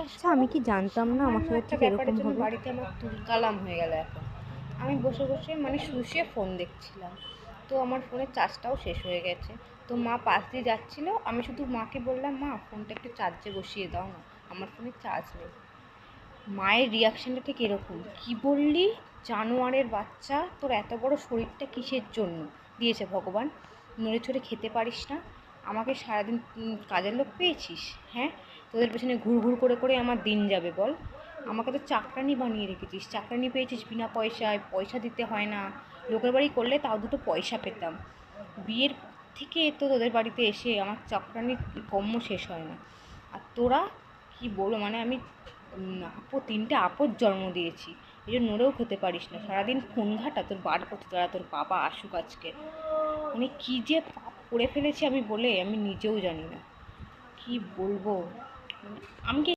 আচ্ছা, আমি কি জানতাম না আমার সাথে একটা ঠিক ব্যাপারের এরকম জন্য হবে। বাড়িতে আমার তুলকালাম হয়ে গেল এখন। আমি বসে বসে মানে শুয়ে শুয়ে ফোন দেখছিলাম, তো আমার ফোনের চার্জটাও শেষ হয়ে গেছে। তো মা পাশ দিয়ে যাচ্ছিল, আমি শুধু মাকে বললাম, মা ফোনটা একটু চার্জে বসিয়ে দাও না, আমার ফোনে চার্জ নেই। মায়ের রিয়াকশানটা ঠিক এরকম, কি বললি জানোয়ারের বাচ্চা, তোর এত বড় শরীরটা কিসের জন্য দিয়েছে ভগবান? নড়ে চড়ে খেতে পারিস না, আমাকে সারাদিন কাজের লোক পেয়েছিস? হ্যাঁ, তোদের পেছনে ঘুর ঘুর করে করে আমার দিন যাবে বল? আমাকে তো চাকরানি বানিয়ে রেখেছিস, চাকরানি পেয়েছিস বিনা পয়সায়, পয়সা দিতে হয় না, লোকের বাড়ি করলে তাও দুটো পয়সা পেতাম। বিয়ের থেকে তো তোদের বাড়িতে এসে আমার চাকরানির কম্ম শেষ হয় না। আর তোরা কি বলবো, মানে আমি তিনটে আপদ জন্ম দিয়েছি, এই জন্য নড়েও খেতে পারিস না, সারাদিন ফোন ঘাটা, তোর বার করতে তোরা তোর বাবা আসুক আজকে। মানে কী যে পাপ করে ফেলেছি আমি, বলে আমি নিজেও জানি না, কি বলবো। মানে আমি কি